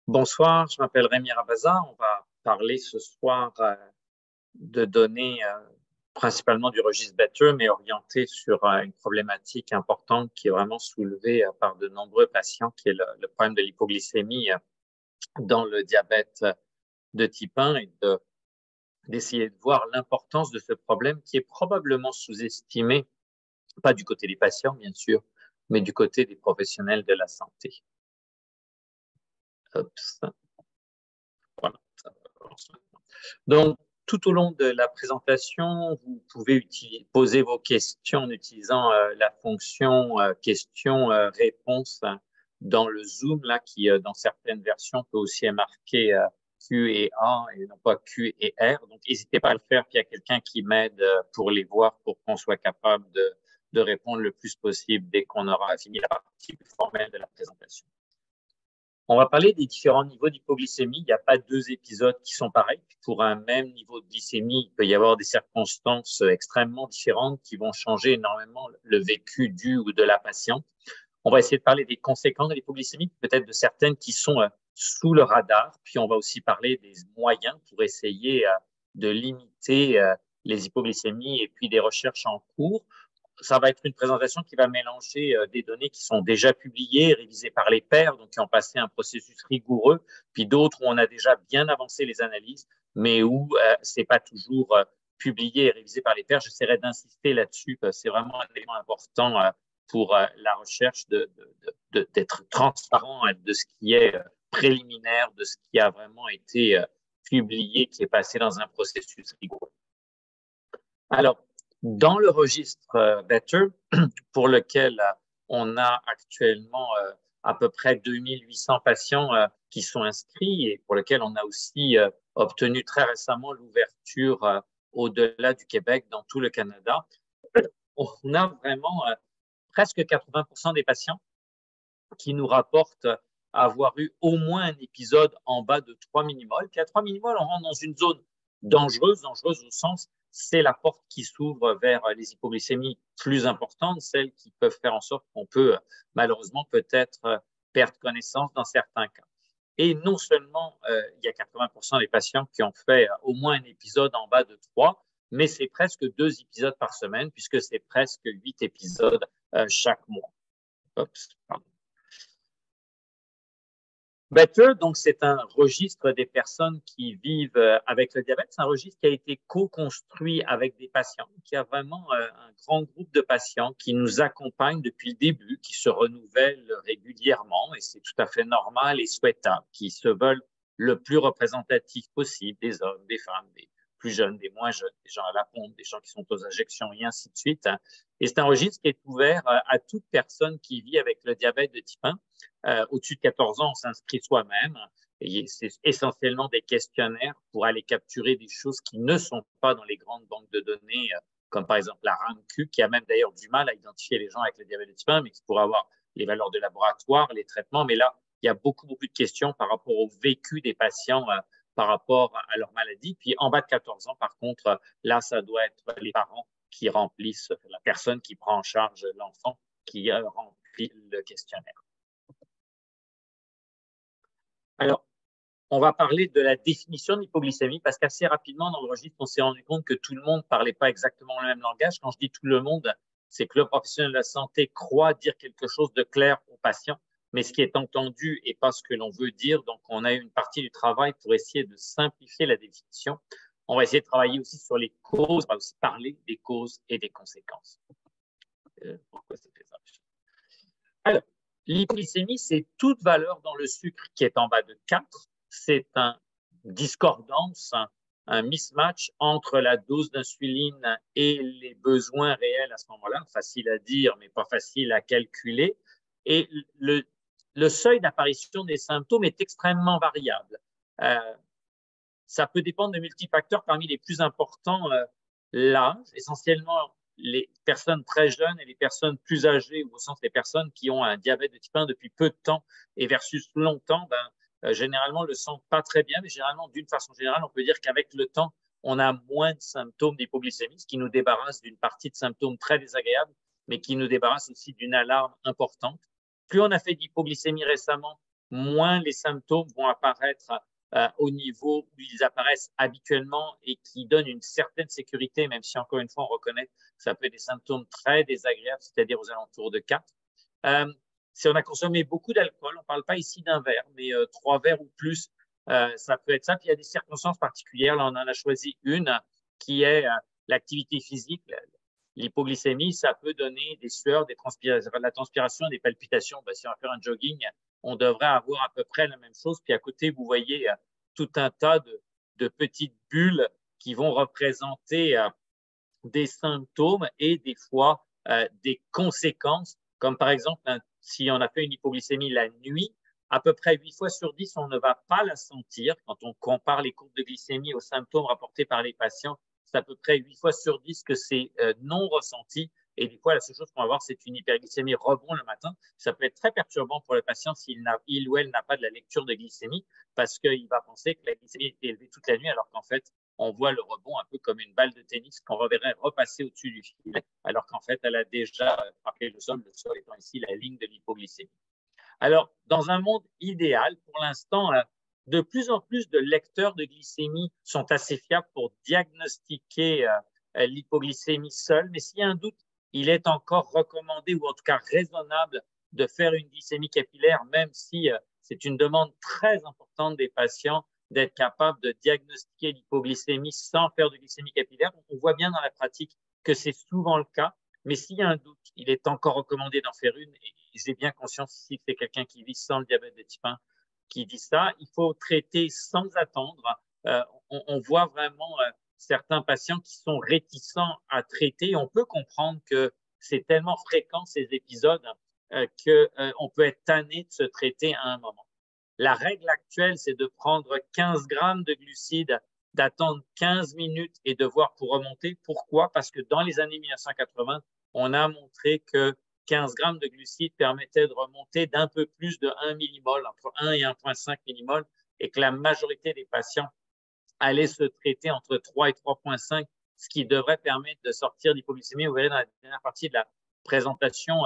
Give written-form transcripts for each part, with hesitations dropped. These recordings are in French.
Bonsoir, je m'appelle Rémi Rabaza. On va parler ce soir de données principalement du registre Better, mais orienté sur une problématique importante qui est vraiment soulevée par de nombreux patients, qui est le problème de l'hypoglycémie dans le diabète de type 1 et d'essayer de voir l'importance de ce problème qui est probablement sous-estimé, pas du côté des patients, bien sûr, mais du côté des professionnels de la santé. Oups. Voilà. Donc, tout au long de la présentation, vous pouvez poser vos questions en utilisant la fonction questions-réponses dans le Zoom, là, qui, dans certaines versions, peut aussi marquer Q et A et non pas Q et R. Donc, n'hésitez pas à le faire, puis il y a quelqu'un qui m'aide pour les voir, pour qu'on soit capable de répondre le plus possible dès qu'on aura fini la partie plus formelle de la présentation. On va parler des différents niveaux d'hypoglycémie. Il n'y a pas deux épisodes qui sont pareils. Pour un même niveau de glycémie, il peut y avoir des circonstances extrêmement différentes qui vont changer énormément le vécu du ou de la patiente. On va essayer de parler des conséquences de l'hypoglycémie, peut-être de certaines qui sont sous le radar. Puis on va aussi parler des moyens pour essayer de limiter les hypoglycémies et puis des recherches en cours. Ça va être une présentation qui va mélanger des données qui sont déjà publiées, révisées par les pairs, donc qui ont passé un processus rigoureux, puis d'autres où on a déjà bien avancé les analyses, mais où c'est pas toujours publié et révisé par les pairs. J'essaierai d'insister là-dessus parce que c'est vraiment un élément important pour la recherche d'être transparent de ce qui est préliminaire, de ce qui a vraiment été publié, qui est passé dans un processus rigoureux. Alors, dans le registre Better, pour lequel on a actuellement à peu près 2800 patients qui sont inscrits et pour lequel on a aussi obtenu très récemment l'ouverture au-delà du Québec dans tout le Canada, on a vraiment presque 80% des patients qui nous rapportent avoir eu au moins un épisode en bas de 3 millimoles. Puis à 3 millimoles, on rentre dans une zone dangereuse au sens, c'est la porte qui s'ouvre vers les hypoglycémies plus importantes, celles qui peuvent faire en sorte qu'on peut malheureusement peut-être perdre connaissance dans certains cas. Et non seulement il y a 80% des patients qui ont fait au moins un épisode en bas de 3, mais c'est presque 2 épisodes par semaine, puisque c'est presque 8 épisodes chaque mois. Oups, pardon. Better, donc c'est un registre des personnes qui vivent avec le diabète. C'est un registre qui a été co-construit avec des patients, qui a vraiment un grand groupe de patients qui nous accompagnent depuis le début, qui se renouvellent régulièrement et c'est tout à fait normal et souhaitable, qui se veulent le plus représentatif possible des hommes, des femmes, des plus jeunes, des moins jeunes, des gens à la pompe, des gens qui sont aux injections et ainsi de suite. Et c'est un registre qui est ouvert à toute personne qui vit avec le diabète de type 1. Au-dessus de 14 ans, on s'inscrit soi-même. Et c'est essentiellement des questionnaires pour aller capturer des choses qui ne sont pas dans les grandes banques de données, comme par exemple la RAMQ, qui a même d'ailleurs du mal à identifier les gens avec le diabète de type 1, mais qui pourrait avoir les valeurs de laboratoire, les traitements. Mais là, il y a beaucoup de questions par rapport au vécu des patients par rapport à leur maladie. Puis en bas de 14 ans, par contre, là, ça doit être les parents qui remplissent, la personne qui prend en charge l'enfant qui remplit le questionnaire. Alors, on va parler de la définition de l'hypoglycémie parce qu'assez rapidement, dans le registre, on s'est rendu compte que tout le monde ne parlait pas exactement le même langage. Quand je dis tout le monde, c'est que le professionnel de la santé croit dire quelque chose de clair aux patients, mais ce qui est entendu n'est pas ce que l'on veut dire. Donc, on a eu une partie du travail pour essayer de simplifier la définition. On va essayer de travailler aussi sur les causes, on va aussi parler des causes et des conséquences. Pourquoi ça fait ça? Alors, l'hypoglycémie, c'est toute valeur dans le sucre qui est en bas de 4. C'est une discordance, un mismatch entre la dose d'insuline et les besoins réels à ce moment-là. Facile à dire, mais pas facile à calculer. Et le seuil d'apparition des symptômes est extrêmement variable. Ça peut dépendre de multifacteurs, parmi les plus importants, l'âge, essentiellement les personnes très jeunes et les personnes plus âgées, ou au sens des personnes qui ont un diabète de type 1 depuis peu de temps et versus longtemps, généralement le sentent pas très bien, mais généralement, d'une façon générale, on peut dire qu'avec le temps, on a moins de symptômes d'hypoglycémie, ce qui nous débarrasse d'une partie de symptômes très désagréables, mais qui nous débarrasse aussi d'une alarme importante. Plus on a fait d'hypoglycémie récemment, moins les symptômes vont apparaître au niveau où ils apparaissent habituellement et qui donnent une certaine sécurité, même si encore une fois on reconnaît que ça peut être des symptômes très désagréables, c'est-à-dire aux alentours de 4. Si on a consommé beaucoup d'alcool, on ne parle pas ici d'un verre, mais 3 verres ou plus, ça peut être ça. Puis il y a des circonstances particulières. Là, on en a choisi une qui est l'activité physique. L'hypoglycémie, ça peut donner des sueurs, de la transpiration, des palpitations. Ben, si on va faire un jogging, on devrait avoir à peu près la même chose. Puis à côté, vous voyez tout un tas de petites bulles qui vont représenter des symptômes et des fois des conséquences, comme par exemple, si on a fait une hypoglycémie la nuit, à peu près 8 fois sur 10, on ne va pas la sentir. Quand on compare les courbes de glycémie aux symptômes rapportés par les patients, c'est à peu près 8 fois sur 10 que c'est non ressenti. Et des fois, la seule chose qu'on va voir, c'est une hyperglycémie rebond le matin. Ça peut être très perturbant pour le patient s'il il ou elle n'a pas de la lecture de glycémie parce qu'il va penser que la glycémie est élevée toute la nuit alors qu'en fait, on voit le rebond un peu comme une balle de tennis qu'on reverrait repasser au-dessus du filet, alors qu'en fait, elle a déjà frappé le sol étant ici la ligne de l'hypoglycémie. Alors, dans un monde idéal, pour l'instant, de plus en plus de lecteurs de glycémie sont assez fiables pour diagnostiquer l'hypoglycémie seule, mais s'il y a un doute, il est encore recommandé ou en tout cas raisonnable de faire une glycémie capillaire, même si c'est une demande très importante des patients d'être capable de diagnostiquer l'hypoglycémie sans faire de glycémie capillaire. On voit bien dans la pratique que c'est souvent le cas, mais s'il y a un doute, il est encore recommandé d'en faire une. Et j'ai bien conscience ici que c'est quelqu'un qui vit sans le diabète de type 1 qui dit ça. Il faut traiter sans attendre. On voit vraiment certains patients qui sont réticents à traiter. On peut comprendre que c'est tellement fréquent ces épisodes qu'on peut être tanné de se traiter à un moment. La règle actuelle, c'est de prendre 15 grammes de glucides, d'attendre 15 minutes et de voir pour remonter. Pourquoi? Parce que dans les années 1980, on a montré que 15 grammes de glucides permettaient de remonter d'un peu plus de 1 millimol, entre 1 et 1,5 millimol, et que la majorité des patients allaient se traiter entre 3 et 3,5, ce qui devrait permettre de sortir d'hypoglycémie. Vous verrez dans la dernière partie de la présentation,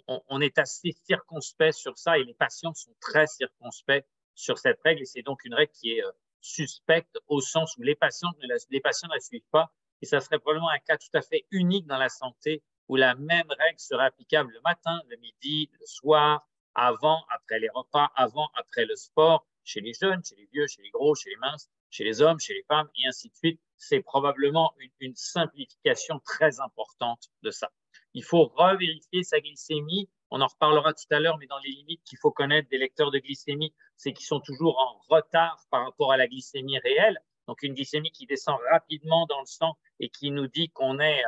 on est assez circonspect sur ça et les patients sont très circonspects sur cette règle et c'est donc une règle qui est suspecte au sens où les patients ne la suivent pas et ça serait probablement un cas tout à fait unique dans la santé où la même règle serait applicable le matin, le midi, le soir, avant, après les repas, avant, après le sport, chez les jeunes, chez les vieux, chez les gros, chez les minces, chez les hommes, chez les femmes et ainsi de suite. C'est probablement une simplification très importante de ça. Il faut revérifier sa glycémie. On en reparlera tout à l'heure, mais dans les limites qu'il faut connaître des lecteurs de glycémie, c'est qu'ils sont toujours en retard par rapport à la glycémie réelle. Donc, une glycémie qui descend rapidement dans le sang et qui nous dit qu'on est,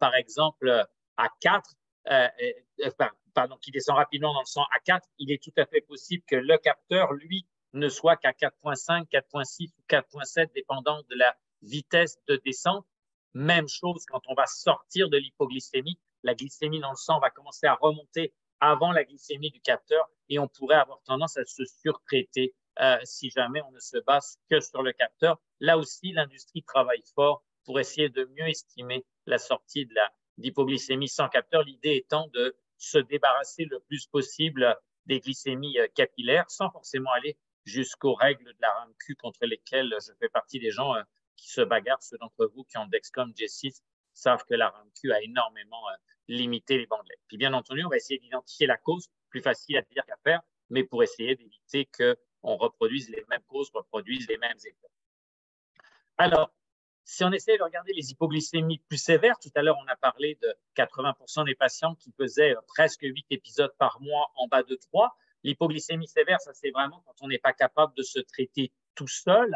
par exemple, à 4, pardon, qui descend rapidement dans le sang à 4, il est tout à fait possible que le capteur, lui, ne soit qu'à 4,5, 4,6 ou 4,7, dépendant de la vitesse de descente. Même chose quand on va sortir de l'hypoglycémie, la glycémie dans le sang va commencer à remonter avant la glycémie du capteur et on pourrait avoir tendance à se surtraiter si jamais on ne se base que sur le capteur. Là aussi, l'industrie travaille fort pour essayer de mieux estimer la sortie de l'hypoglycémie sans capteur, l'idée étant de se débarrasser le plus possible des glycémies capillaires sans forcément aller jusqu'aux règles de la RAMQ contre lesquelles je fais partie des gens qui se bagarrent. Ceux d'entre vous qui ont Dexcom G6 savent que la RAMQ a énormément limité les bandelettes. Puis bien entendu, on va essayer d'identifier la cause, plus facile à dire qu'à faire, mais pour essayer d'éviter qu'on reproduise les mêmes causes, reproduise les mêmes effets. Alors, si on essaie de regarder les hypoglycémies plus sévères, tout à l'heure, on a parlé de 80% des patients qui faisaient presque 8 épisodes par mois en bas de 3. L'hypoglycémie sévère, ça c'est vraiment quand on n'est pas capable de se traiter tout seul.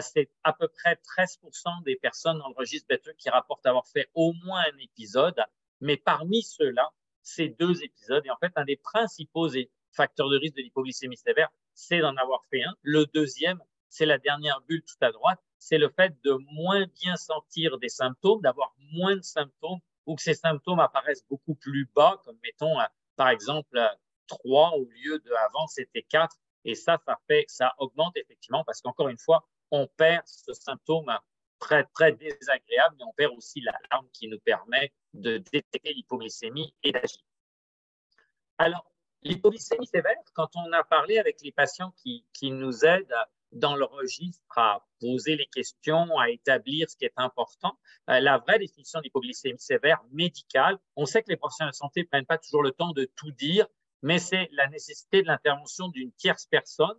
C'est à peu près 13% des personnes dans le registre BETE qui rapportent avoir fait au moins un épisode. Mais parmi ceux-là, c'est 2 épisodes. Et en fait, un des principaux facteurs de risque de l'hypoglycémie sévère, c'est d'en avoir fait un. Le deuxième, c'est la dernière bulle tout à droite, c'est le fait de moins bien sentir des symptômes, d'avoir moins de symptômes ou que ces symptômes apparaissent beaucoup plus bas, comme mettons, par exemple, 3 au lieu de avant, c'était 4. Et ça augmente effectivement parce qu'encore une fois, on perd ce symptôme très, très désagréable, mais on perd aussi l'alarme qui nous permet de détecter l'hypoglycémie et d'agir. Alors, L'hypoglycémie sévère, quand on a parlé avec les patients qui nous aident dans le registre à poser les questions, à établir ce qui est important, la vraie définition d'hypoglycémie sévère médicale, on sait que les professionnels de santé ne prennent pas toujours le temps de tout dire, mais c'est la nécessité de l'intervention d'une tierce personne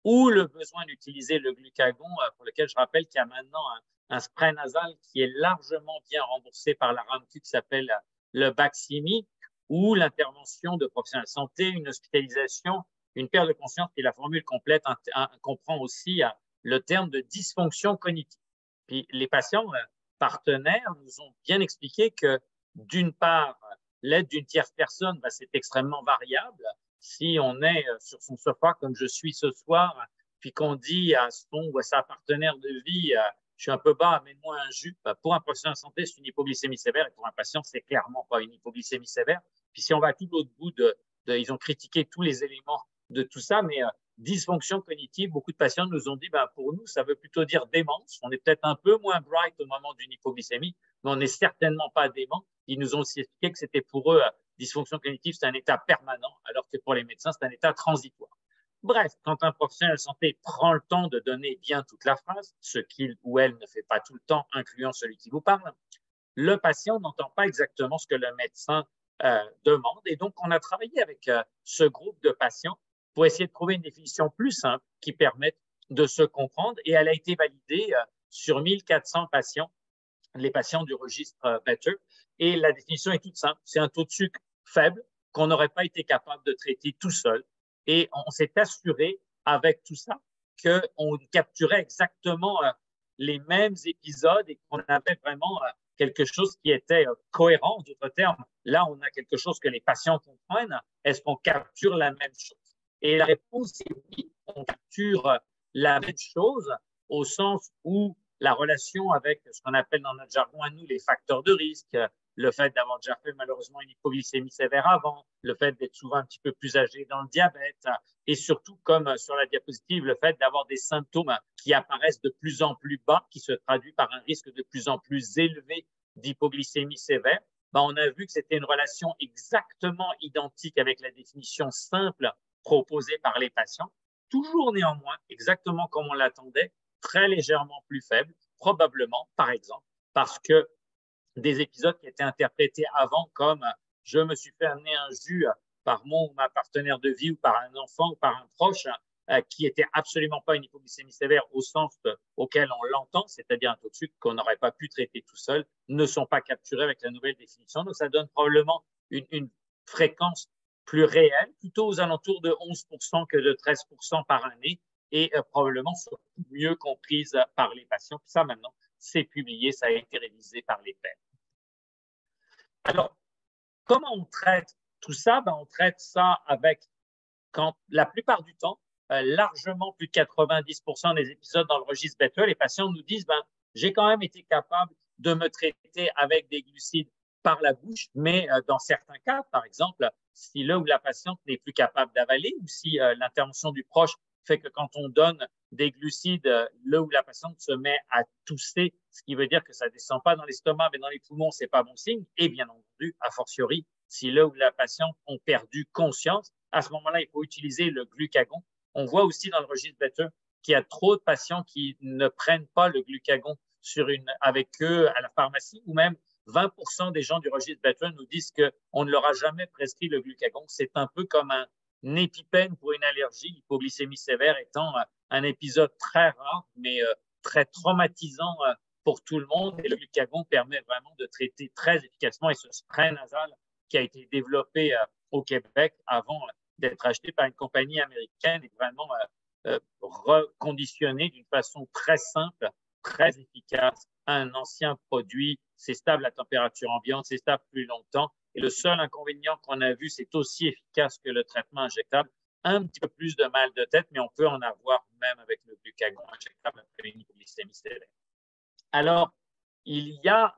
ou le besoin d'utiliser le glucagon, pour lequel je rappelle qu'il y a maintenant un spray nasal qui est largement bien remboursé par la RAMQ qui s'appelle le Baqsimi, ou l'intervention de professionnels de santé, une hospitalisation, une perte de conscience, et la formule complète comprend aussi le terme de dysfonction cognitive. Puis les patients partenaires nous ont bien expliqué que, d'une part, l'aide d'une tierce personne, c'est extrêmement variable. Si on est sur son sofa, comme je suis ce soir, puis qu'on dit à son ou à sa partenaire de vie, je suis un peu bas, amène-moi un jus. Pour un professionnel de santé, c'est une hypoglycémie sévère, et pour un patient, c'est clairement pas une hypoglycémie sévère. Puis si on va tout l'autre bout ils ont critiqué tous les éléments de tout ça, mais dysfonction cognitive, beaucoup de patients nous ont dit, pour nous, ça veut plutôt dire démence. On est peut-être un peu moins bright au moment d'une hypoglycémie, mais on n'est certainement pas dément. Ils nous ont aussi expliqué que c'était pour eux, dysfonction cognitive, c'est un état permanent, alors que pour les médecins, c'est un état transitoire. Bref, quand un professionnel de santé prend le temps de donner bien toute la phrase, ce qu'il ou elle ne fait pas tout le temps, incluant celui qui vous parle, le patient n'entend pas exactement ce que le médecin demande. Et donc, on a travaillé avec ce groupe de patients pour essayer de trouver une définition plus simple qui permette de se comprendre. Et elle a été validée sur 1400 patients, les patients du registre Better. Et la définition est toute simple. C'est un taux de sucre faible qu'on n'aurait pas été capable de traiter tout seul. Et on s'est assuré avec tout ça qu'on capturait exactement les mêmes épisodes et qu'on avait vraiment quelque chose qui était cohérent. En d'autres termes, là, on a quelque chose que les patients comprennent. Est-ce qu'on capture la même chose? Et la réponse est oui, on capture la même chose au sens où la relation avec ce qu'on appelle dans notre jargon à nous les facteurs de risque, le fait d'avoir déjà fait malheureusement une hypoglycémie sévère avant, le fait d'être souvent un petit peu plus âgé dans le diabète, et surtout, comme sur la diapositive, le fait d'avoir des symptômes qui apparaissent de plus en plus bas, qui se traduit par un risque de plus en plus élevé d'hypoglycémie sévère. On a vu que c'était une relation exactement identique avec la définition simple proposée par les patients, toujours néanmoins, exactement comme on l'attendait, très légèrement plus faible, probablement, par exemple, parce que des épisodes qui étaient interprétés avant comme je me suis fait amener un jus par mon ou ma partenaire de vie ou par un enfant ou par un proche qui était absolument pas une hypoglycémie sévère au sens auquel on l'entend, c'est-à-dire un taux de sucre qu'on n'aurait pas pu traiter tout seul, ne sont pas capturés avec la nouvelle définition. Donc, ça donne probablement une fréquence plus réelle, plutôt aux alentours de 11% que de 13% par année, et probablement surtout mieux comprise par les patients. Puis ça, maintenant, c'est publié, ça a été révisé par les pairs. Alors, comment on traite tout ça? On traite ça avec, quand la plupart du temps, largement plus de 90% des épisodes dans le registre Better, les patients nous disent, j'ai quand même été capable de me traiter avec des glucides par la bouche, mais dans certains cas, par exemple, si le ou la patiente n'est plus capable d'avaler ou si l'intervention du proche fait que quand on donne des glucides, le ou la patiente se met à tousser, ce qui veut dire que ça ne descend pas dans l'estomac, mais dans les poumons, ce n'est pas bon signe. Et bien entendu, a fortiori, si le ou la patiente ont perdu conscience, à ce moment-là, il faut utiliser le glucagon. On voit aussi dans le registre Better qu'il y a trop de patients qui ne prennent pas le glucagon avec eux à la pharmacie, ou même 20% des gens du registre Better nous disent qu'on ne leur a jamais prescrit le glucagon. C'est un peu comme un épipène pour une allergie, l'hypoglycémie sévère étant un épisode très rare, mais très traumatisant pour tout le monde. Et le glucagon permet vraiment de traiter très efficacement. Et ce spray nasal qui a été développé au Québec avant d'être acheté par une compagnie américaine est vraiment reconditionné d'une façon très simple, très efficace, à un ancien produit. C'est stable à température ambiante, c'est stable plus longtemps. Et le seul inconvénient qu'on a vu, c'est aussi efficace que le traitement injectable. Un petit peu plus de mal de tête, mais on peut en avoir même avec le glucagon injectable après une hypoglycémie sévère. Alors, il y a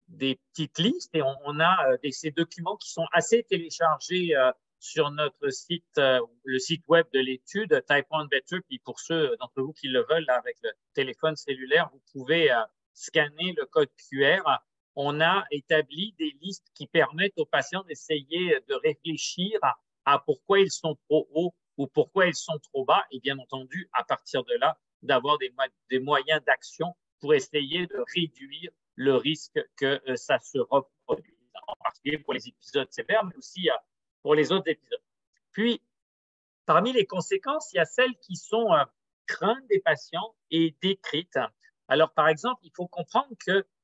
des petites listes et on a ces documents qui sont assez téléchargés sur notre site, le site web de l'étude Type 1 Better. Puis pour ceux d'entre vous qui le veulent, là, avec le téléphone cellulaire, vous pouvez scanner le code QR. On a établi des listes qui permettent aux patients d'essayer de réfléchir à pourquoi ils sont trop hauts ou pourquoi ils sont trop bas, et bien entendu, à partir de là, d'avoir des moyens d'action pour essayer de réduire le risque que ça se reproduise, en particulier pour les épisodes sévères, mais aussi pour les autres épisodes. Puis, parmi les conséquences, il y a celles qui sont craintes des patients et décrites. Alors, par exemple, il faut comprendre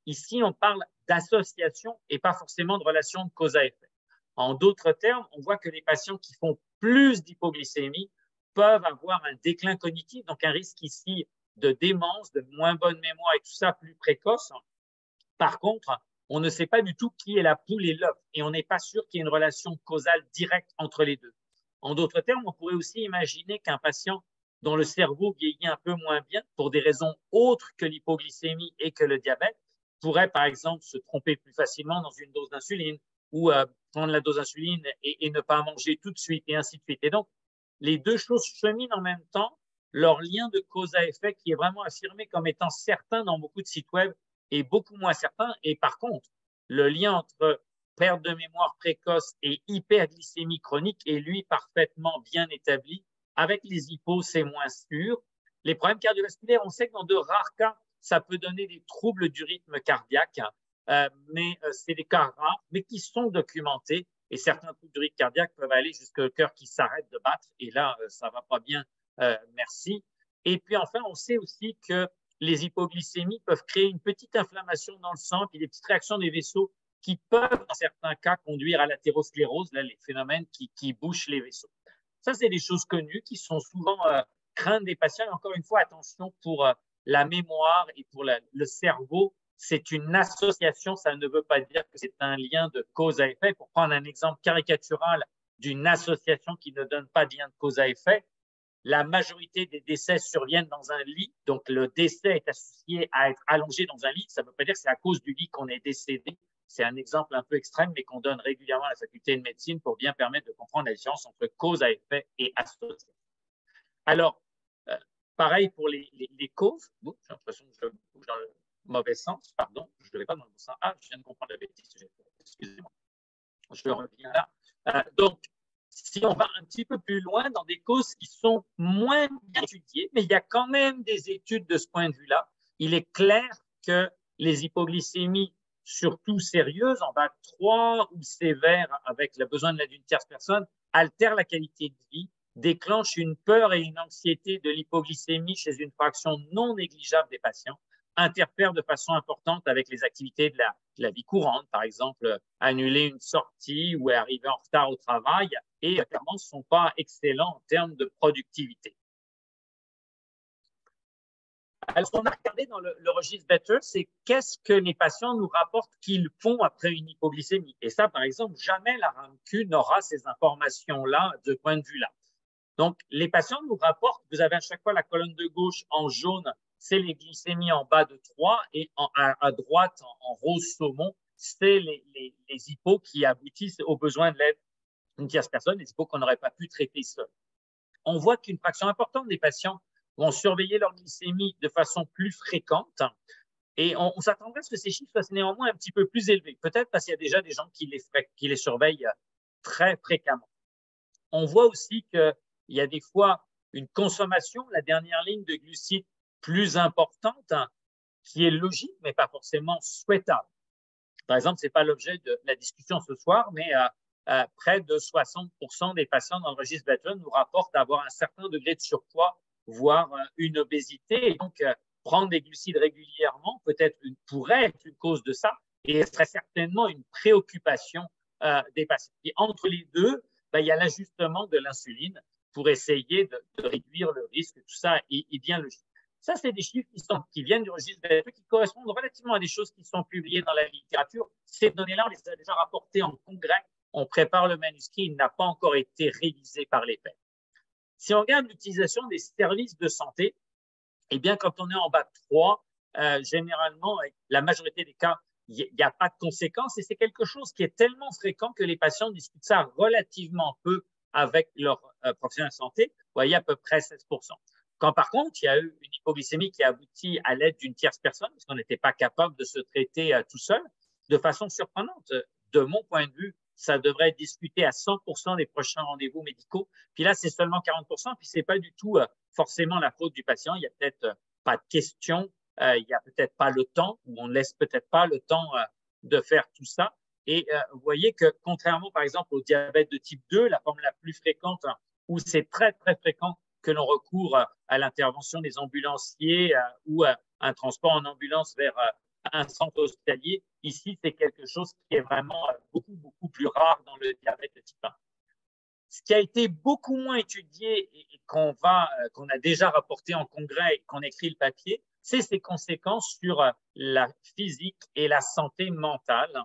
qu'ici, on parle d'association et pas forcément de relation de cause à effet. En d'autres termes, on voit que les patients qui font plus d'hypoglycémie peuvent avoir un déclin cognitif, donc un risque ici de démence, de moins bonne mémoire et tout ça plus précoce. Par contre, on ne sait pas du tout qui est la poule et l'œuf et on n'est pas sûr qu'il y ait une relation causale directe entre les deux. En d'autres termes, on pourrait aussi imaginer qu'un patient dont le cerveau vieillit un peu moins bien pour des raisons autres que l'hypoglycémie et que le diabète pourrait, par exemple, se tromper plus facilement dans une dose d'insuline ou prendre la dose d'insuline et ne pas manger tout de suite et ainsi de suite. Et donc, les deux choses cheminent en même temps. Leur lien de cause à effet qui est vraiment affirmé comme étant certain dans beaucoup de sites web est beaucoup moins certain. Et par contre, le lien entre perte de mémoire précoce et hyperglycémie chronique est, lui, parfaitement bien établi. Avec les hypos, c'est moins sûr. Les problèmes cardiovasculaires, on sait que dans de rares cas, ça peut donner des troubles du rythme cardiaque, mais c'est des cas rares, mais qui sont documentés. Et certains troubles du rythme cardiaque peuvent aller jusqu'au cœur qui s'arrête de battre. Et là, ça ne va pas bien, merci. Et puis enfin, on sait aussi que les hypoglycémies peuvent créer une petite inflammation dans le sang, puis des petites réactions des vaisseaux qui peuvent, dans certains cas, conduire à l'athérosclérose, là, les phénomènes qui bouchent les vaisseaux. Ça, c'est des choses connues qui sont souvent craintes des patients. Et encore une fois, attention pour la mémoire et pour le cerveau. C'est une association, ça ne veut pas dire que c'est un lien de cause à effet. Pour prendre un exemple caricatural d'une association qui ne donne pas de lien de cause à effet, la majorité des décès surviennent dans un lit. Donc, le décès est associé à être allongé dans un lit. Ça ne veut pas dire que c'est à cause du lit qu'on est décédé. C'est un exemple un peu extrême, mais qu'on donne régulièrement à la faculté de médecine pour bien permettre de comprendre la différence entre cause à effet et association. Alors, pareil pour les causes. J'ai l'impression que je bouge dans le mauvais sens. Pardon, je ne vais pas dans le bon sens. Ah, je viens de comprendre la bêtise. Excusez-moi. Je reviens là. Donc, si on va un petit peu plus loin dans des causes qui sont moins bien étudiées, mais il y a quand même des études de ce point de vue-là, il est clair que les hypoglycémies, surtout sérieuses, en bas de 3 ou sévères avec le besoin de l'aide d'une tierce personne, altèrent la qualité de vie, déclenchent une peur et une anxiété de l'hypoglycémie chez une fraction non négligeable des patients, interfèrent de façon importante avec les activités de la vie courante, par exemple, annuler une sortie ou arriver en retard au travail, et clairement ne sont pas excellents en termes de productivité. Alors, ce qu'on a regardé dans le registre Better, c'est qu'est-ce que les patients nous rapportent qu'ils font après une hypoglycémie. Et ça, par exemple, jamais la RAMQ n'aura ces informations-là de point de vue-là. Donc, les patients nous rapportent, vous avez à chaque fois la colonne de gauche en jaune, c'est les glycémies en bas de 3 et à droite, en rose saumon, c'est les hypos qui aboutissent aux besoins de l'aide d'une tierce personne, les hypos qu'on n'aurait pas pu traiter seul. On voit qu'une fraction importante des patients vont surveiller leur glycémie de façon plus fréquente et on s'attendrait à ce que ces chiffres soient néanmoins un petit peu plus élevés, peut-être parce qu'il y a déjà des gens qui les surveillent très fréquemment. On voit aussi qu'il y a des fois une consommation, la dernière ligne de glucides plus importante, qui est logique, mais pas forcément souhaitable. Par exemple, ce n'est pas l'objet de la discussion ce soir, mais près de 60% des patients dans le registre Better nous rapportent avoir un certain degré de surpoids, voire une obésité. Et donc, prendre des glucides régulièrement pourrait être une cause de ça et serait certainement une préoccupation des patients. Et entre les deux, il y a l'ajustement de l'insuline pour essayer de réduire le risque. Tout ça est bien logique. Ça, c'est des chiffres qui viennent du registre BFE, qui correspondent relativement à des choses qui sont publiées dans la littérature. Ces données-là, on les a déjà rapportées en congrès. On prépare le manuscrit, il n'a pas encore été révisé par les pairs. Si on regarde l'utilisation des services de santé, eh bien, quand on est en bas de 3, généralement, la majorité des cas, il n'y a pas de conséquences et c'est quelque chose qui est tellement fréquent que les patients discutent ça relativement peu avec leur professionnel de santé. Vous voyez, à peu près 16%. Quand par contre, il y a eu une hypoglycémie qui a abouti à l'aide d'une tierce personne, parce qu'on n'était pas capable de se traiter tout seul, de façon surprenante, de mon point de vue, ça devrait être discuté à 100% des prochains rendez-vous médicaux. Puis là, c'est seulement 40%, puis c'est pas du tout forcément la faute du patient. Il y a peut-être pas de questions, il y a peut-être pas le temps, ou on ne laisse peut-être pas le temps de faire tout ça. Et vous voyez que contrairement, par exemple, au diabète de type 2, la forme la plus fréquente, où c'est très, très fréquent que l'on recourt à l'intervention des ambulanciers ou à un transport en ambulance vers un centre hospitalier. Ici, c'est quelque chose qui est vraiment beaucoup, beaucoup plus rare dans le diabète de type 1. Ce qui a été beaucoup moins étudié et qu'on a déjà rapporté en congrès et qu'on écrit le papier, c'est ses conséquences sur la physique et la santé mentale.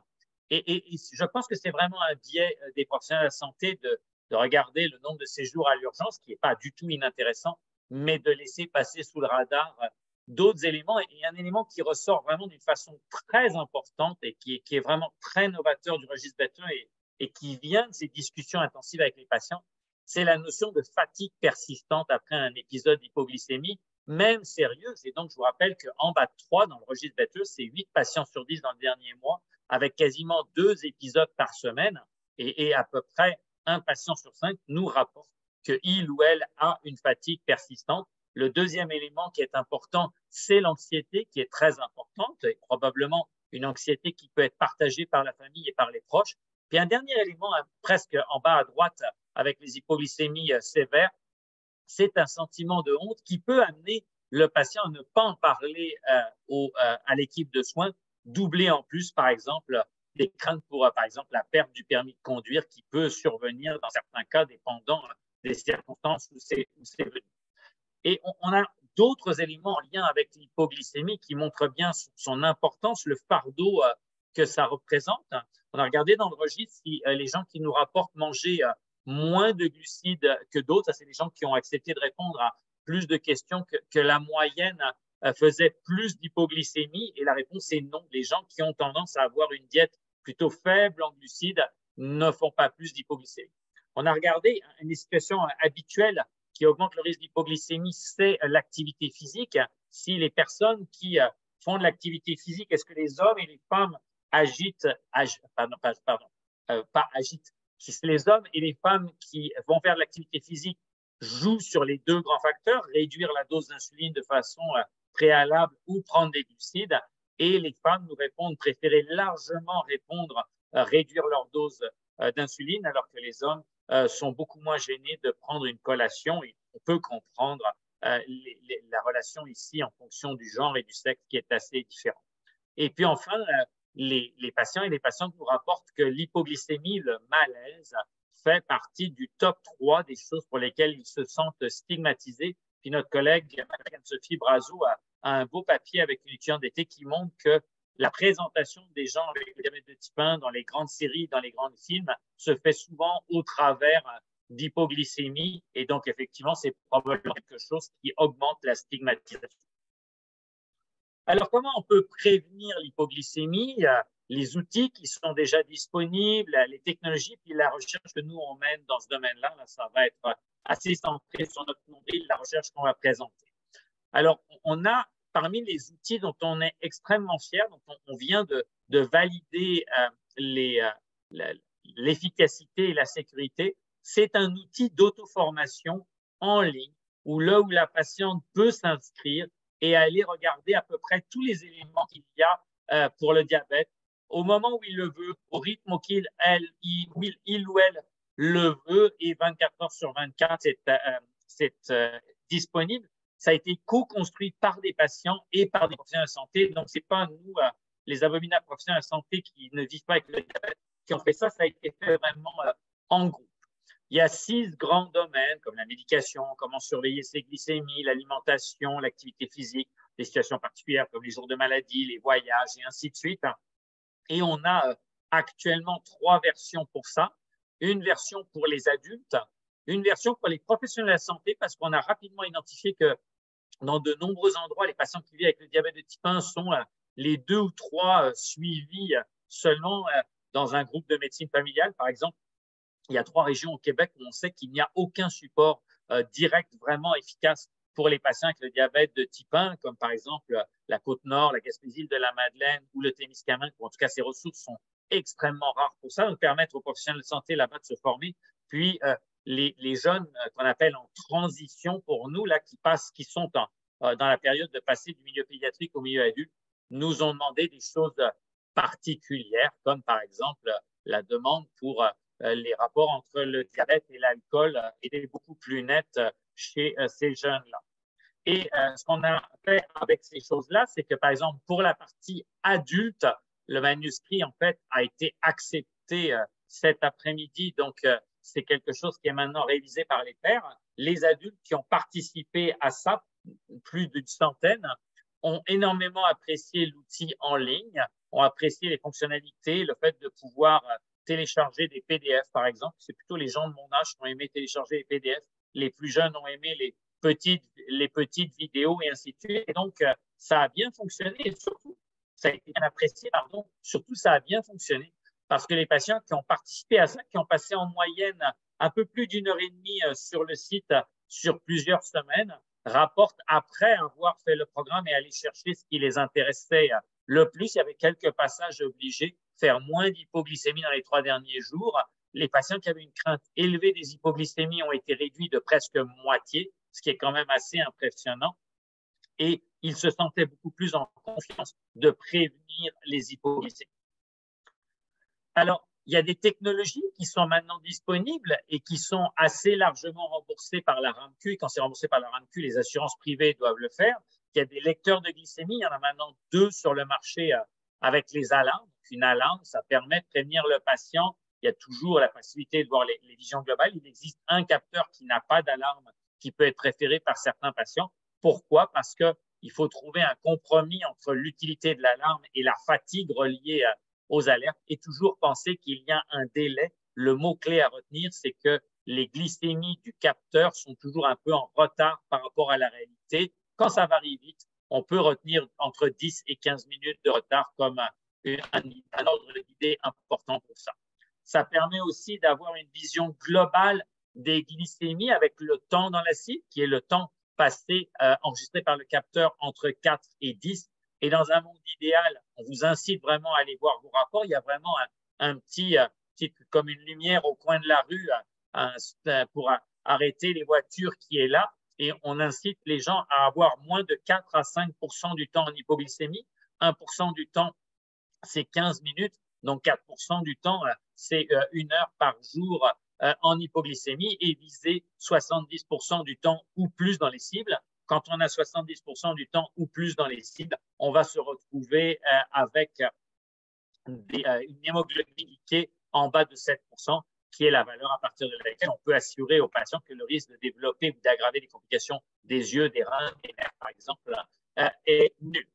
Et je pense que c'est vraiment un biais des professionnels de la santé de regarder le nombre de séjours à l'urgence, qui n'est pas du tout inintéressant, mais de laisser passer sous le radar d'autres éléments. Et un élément qui ressort vraiment d'une façon très importante et qui est vraiment très novateur du registre Better et qui vient de ces discussions intensives avec les patients, c'est la notion de fatigue persistante après un épisode d'hypoglycémie, même sérieuse. Et donc, je vous rappelle qu'en bas de 3, dans le registre Better, c'est 8 patients sur 10 dans le dernier mois, avec quasiment 2 épisodes par semaine, et à peu près un patient sur 5 nous rapporte qu'il ou elle a une fatigue persistante. Le deuxième élément qui est important, c'est l'anxiété, qui est très importante, et probablement une anxiété qui peut être partagée par la famille et par les proches. Puis un dernier élément, presque en bas à droite, avec les hypoglycémies sévères, c'est un sentiment de honte qui peut amener le patient à ne pas en parler à l'équipe de soins, doubler en plus, par exemple, des craintes pour, par exemple, la perte du permis de conduire qui peut survenir dans certains cas, dépendant des circonstances où c'est venu. Et on a d'autres éléments en lien avec l'hypoglycémie qui montrent bien son importance, le fardeau que ça représente. On a regardé dans le registre si les gens qui nous rapportent manger moins de glucides que d'autres, ça c'est les gens qui ont accepté de répondre à plus de questions que la moyenne faisait plus d'hypoglycémie, et la réponse est non. Les gens qui ont tendance à avoir une diète plutôt faible en glucides ne font pas plus d'hypoglycémie. On a regardé une situation habituelle qui augmente le risque d'hypoglycémie, c'est l'activité physique. Si les personnes qui font de l'activité physique, est-ce que les hommes et les femmes si les hommes et les femmes qui vont faire de l'activité physique jouent sur les deux grands facteurs, réduire la dose d'insuline de façon préalable ou prendre des glucides, et les femmes nous répondent préférer largement réduire leur dose d'insuline, alors que les hommes sont beaucoup moins gênés de prendre une collation. Et on peut comprendre la relation ici en fonction du genre et du sexe qui est assez différente. Et puis enfin, les patients et les patientes nous rapportent que l'hypoglycémie, le malaise, fait partie du top 3 des choses pour lesquelles ils se sentent stigmatisés. Puis notre collègue Sophie Brazo a un beau papier avec une étudiante d'été qui montre que la présentation des gens avec le diabète de type 1 dans les grandes séries, dans les grands films, se fait souvent au travers d'hypoglycémie. Et donc, effectivement, c'est probablement quelque chose qui augmente la stigmatisation. Alors, comment on peut prévenir l'hypoglycémie? Les outils qui sont déjà disponibles, les technologies, puis la recherche que nous, on mène dans ce domaine-là, là, ça va être assez centré sur notre nombril, la recherche qu'on va présenter. Alors, on a parmi les outils dont on est extrêmement fier, dont on vient de valider l'efficacité et la sécurité, c'est un outil d'auto-formation en ligne où la patiente peut s'inscrire et aller regarder à peu près tous les éléments qu'il y a pour le diabète au moment où il le veut, au rythme auquel il ou elle le veut, et 24 heures sur 24, c'est disponible. Ça a été co-construit par des patients et par des professionnels de santé. Donc, ce n'est pas nous, les abominables professionnels de santé qui ne vivent pas avec le diabète, qui ont fait ça. Ça a été fait vraiment en groupe. Il y a 6 grands domaines comme la médication, comment surveiller ses glycémies, l'alimentation, l'activité physique, des situations particulières comme les jours de maladie, les voyages et ainsi de suite. Et on a actuellement 3 versions pour ça. Une version pour les adultes, une version pour les professionnels de la santé, parce qu'on a rapidement identifié que dans de nombreux endroits, les patients qui vivent avec le diabète de type 1 sont les 2 ou 3 suivis seulement dans un groupe de médecine familiale. Par exemple, il y a 3 régions au Québec où on sait qu'il n'y a aucun support direct vraiment efficace pour les patients avec le diabète de type 1, comme par exemple la Côte-Nord, la Gaspésie, île de la Madeleine ou le Témiscamingue. En tout cas, ces ressources sont extrêmement rare pour ça, donc permettre aux professionnels de santé là-bas de se former. Puis, les jeunes qu'on appelle en transition pour nous, là, qui sont dans la période de passer du milieu pédiatrique au milieu adulte, nous ont demandé des choses particulières, comme par exemple la demande pour les rapports entre le diabète et l'alcool était beaucoup plus nette chez ces jeunes-là. Et ce qu'on a fait avec ces choses-là, c'est que, par exemple, pour la partie adulte, le manuscrit, en fait, a été accepté cet après-midi. Donc, c'est quelque chose qui est maintenant révisé par les pairs. Les adultes qui ont participé à ça, plus d'une centaine, ont énormément apprécié l'outil en ligne, ont apprécié les fonctionnalités, le fait de pouvoir télécharger des PDF, par exemple. C'est plutôt les gens de mon âge qui ont aimé télécharger les PDF. Les plus jeunes ont aimé les petites vidéos et ainsi de suite. Et donc, ça a bien fonctionné et surtout, ça a été bien apprécié, pardon. Surtout, ça a bien fonctionné parce que les patients qui ont participé à ça, qui ont passé en moyenne un peu plus d'une heure et demie sur le site sur plusieurs semaines, rapportent après avoir fait le programme et aller chercher ce qui les intéressait le plus. Il y avait quelques passages obligés, faire moins d'hypoglycémie dans les 3 derniers jours. Les patients qui avaient une crainte élevée des hypoglycémies ont été réduits de presque moitié, ce qui est quand même assez impressionnant. Et ils se sentaient beaucoup plus en confiance de prévenir les hypoglycémies. Alors, il y a des technologies qui sont maintenant disponibles et qui sont assez largement remboursées par la RAMQ. Et quand c'est remboursé par la RAMQ, les assurances privées doivent le faire. Il y a des lecteurs de glycémie. Il y en a maintenant 2 sur le marché avec les alarmes. Une alarme, ça permet de prévenir le patient. Il y a toujours la facilité de voir les visions globales. Il existe un capteur qui n'a pas d'alarme qui peut être préféré par certains patients. Pourquoi? Parce qu'il faut trouver un compromis entre l'utilité de l'alarme et la fatigue reliée aux alertes et toujours penser qu'il y a un délai. Le mot-clé à retenir, c'est que les glycémies du capteur sont toujours un peu en retard par rapport à la réalité. Quand ça varie vite, on peut retenir entre 10 et 15 minutes de retard comme un ordre d'idée important pour ça. Ça permet aussi d'avoir une vision globale des glycémies avec le temps dans l'acide, qui est le temps passé enregistré par le capteur entre 4 et 10. Et dans un monde idéal, on vous incite vraiment à aller voir vos rapports. Il y a vraiment un petit, comme une lumière au coin de la rue pour arrêter les voitures qui est là. Et on incite les gens à avoir moins de 4 à 5 du temps en hypoglycémie. 1 du temps, c'est 15 minutes. Donc, 4 du temps, c'est 1 heure par jour en hypoglycémie et viser 70 du temps ou plus dans les cibles. Quand on a 70 du temps ou plus dans les cibles, on va se retrouver avec une hémoglobine glyquée en bas de 7 qui est la valeur à partir de laquelle on peut assurer aux patients que le risque de développer ou d'aggraver des complications des yeux, des reins, des nerfs, par exemple, est nul.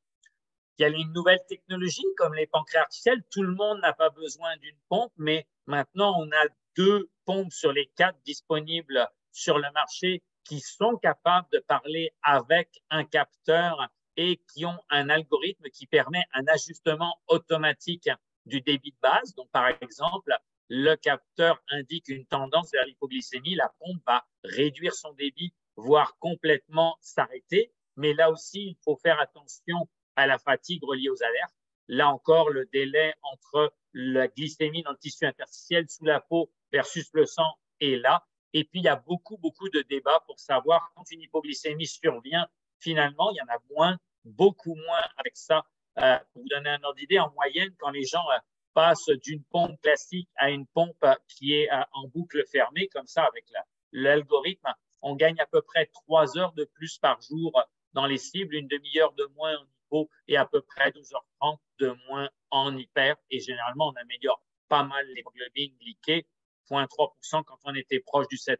Il y a une nouvelle technologie comme les pancréas artificiels. Tout le monde n'a pas besoin d'une pompe, mais maintenant, on a 2 pompes sur les 4 disponibles sur le marché qui sont capables de parler avec un capteur et qui ont un algorithme qui permet un ajustement automatique du débit de base. Donc, par exemple, le capteur indique une tendance vers l'hypoglycémie, la pompe va réduire son débit, voire complètement s'arrêter. Mais là aussi, il faut faire attention à la fatigue reliée aux alertes. Là encore, le délai entre la glycémie dans le tissu interstitiel sous la peau versus le sang est là. Et puis, il y a beaucoup de débats pour savoir quand une hypoglycémie survient. Finalement, il y en a beaucoup moins avec ça. Pour vous donner un ordre d'idée, en moyenne, quand les gens passent d'une pompe classique à une pompe qui est en boucle fermée, comme ça, avec l'algorithme, on gagne à peu près 3 heures de plus par jour dans les cibles, une demi-heure de moins en hypo et à peu près 12h30 de moins en hyper. Et généralement, on améliore pas mal l'hémoglobine glyquée, 0,3% quand on était proche du 7%,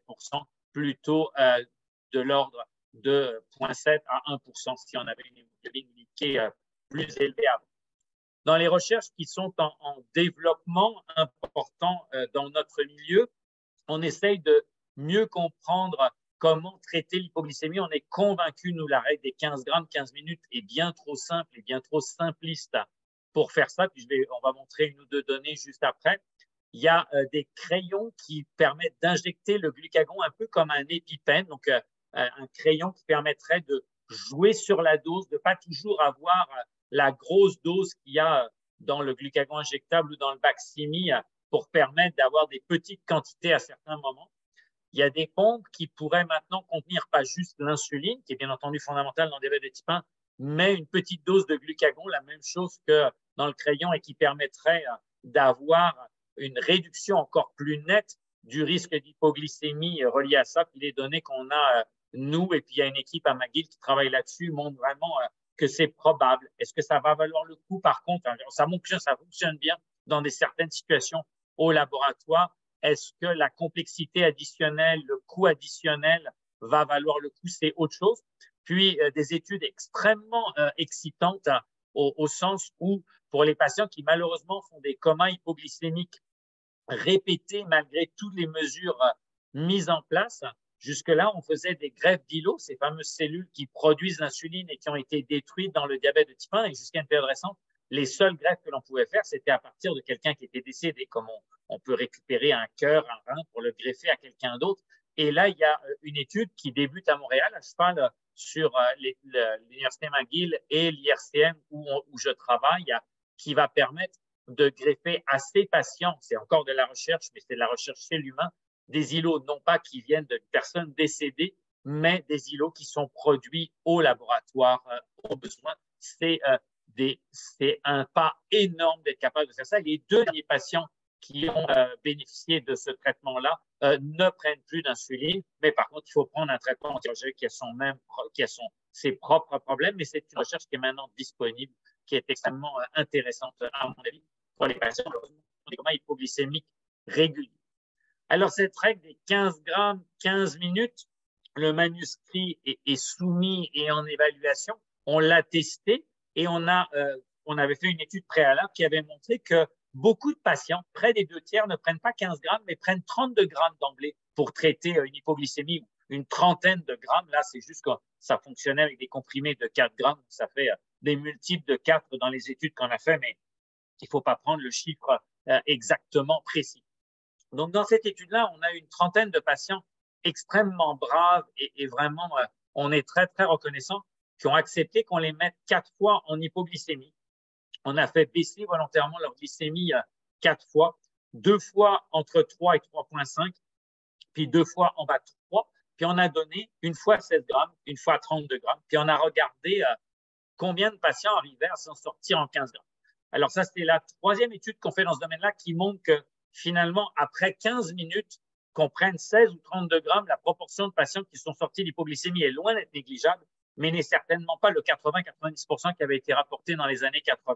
plutôt de l'ordre de 0,7 à 1% si on avait une hémoglobine glyquée plus élevée avant. Dans les recherches qui sont en développement important dans notre milieu, on essaye de mieux comprendre comment traiter l'hypoglycémie. On est convaincu, nous, la règle des 15 grammes, 15 minutes est bien trop simple et bien trop simpliste pour faire ça. Puis on va montrer 1 ou 2 données juste après. Il y a des crayons qui permettent d'injecter le glucagon un peu comme un épipène, donc un crayon qui permettrait de jouer sur la dose, de ne pas toujours avoir la grosse dose qu'il y a dans le glucagon injectable ou dans le Baqsimi pour permettre d'avoir des petites quantités à certains moments. Il y a des pompes qui pourraient maintenant contenir pas juste l'insuline, qui est bien entendu fondamentale dans le diabète de type 1, mais une petite dose de glucagon, la même chose que dans le crayon, et qui permettrait d'avoir une réduction encore plus nette du risque d'hypoglycémie relié à ça. Puis les données qu'on a, nous, et puis il y a une équipe à McGill qui travaille là-dessus, montrent vraiment que c'est probable. Est-ce que ça va valoir le coup? Par contre, ça fonctionne bien dans certaines situations au laboratoire. Est-ce que la complexité additionnelle, le coût additionnel va valoir le coup? C'est autre chose. Puis, des études extrêmement excitantes au sens où, pour les patients qui malheureusement font des comas hypoglycémiques répétés malgré toutes les mesures mises en place, jusque-là, on faisait des greffes d'îlots, ces fameuses cellules qui produisent l'insuline et qui ont été détruites dans le diabète de type 1. Et jusqu'à une période récente, les seules greffes que l'on pouvait faire, c'était à partir de quelqu'un qui était décédé, comme on peut récupérer un cœur, un rein pour le greffer à quelqu'un d'autre. Et là, il y a une étude qui débute à Montréal, à cheval sur l'Université McGill et l'IRCM où je travaille, qui va permettre de greffer à ces patients, c'est encore de la recherche, mais c'est de la recherche chez l'humain, des îlots non pas qui viennent de personnes décédées, mais des îlots qui sont produits au laboratoire au besoin. C'est un pas énorme d'être capable de faire ça. Les 2 derniers patients qui ont bénéficié de ce traitement-là ne prennent plus d'insuline, mais par contre, il faut prendre un traitement antiargénique qui a ses propres problèmes, mais c'est une recherche qui est maintenant disponible, qui est extrêmement intéressante, à mon avis, pour les patients des comas hypoglycémiques réguliers. Alors, cette règle des 15 grammes, 15 minutes, le manuscrit est soumis et en évaluation. On l'a testé et on avait fait une étude préalable qui avait montré que beaucoup de patients, près des 2 tiers, ne prennent pas 15 grammes, mais prennent 32 grammes d'emblée pour traiter une hypoglycémie, une trentaine de grammes. Là, c'est juste que ça fonctionnait avec des comprimés de 4 grammes. Ça fait des multiples de 4 dans les études qu'on a fait, mais il ne faut pas prendre le chiffre exactement précis. Donc, dans cette étude-là, on a une trentaine de patients extrêmement braves et vraiment, on est très, très reconnaissant, qui ont accepté qu'on les mette 4 fois en hypoglycémie. On a fait baisser volontairement leur glycémie 4 fois, 2 fois entre 3 et 3,5, puis 2 fois en bas de 3. Puis on a donné une fois 16 grammes, une fois 32 grammes. Puis on a regardé combien de patients arrivaient à s'en sortir en 15 grammes. Alors ça, c'était la 3e étude qu'on fait dans ce domaine-là qui montre que finalement, après 15 minutes, qu'on prenne 16 ou 32 grammes, la proportion de patients qui sont sortis d'hypoglycémie est loin d'être négligeable, mais n'est certainement pas le 80-90% qui avait été rapporté dans les années 80.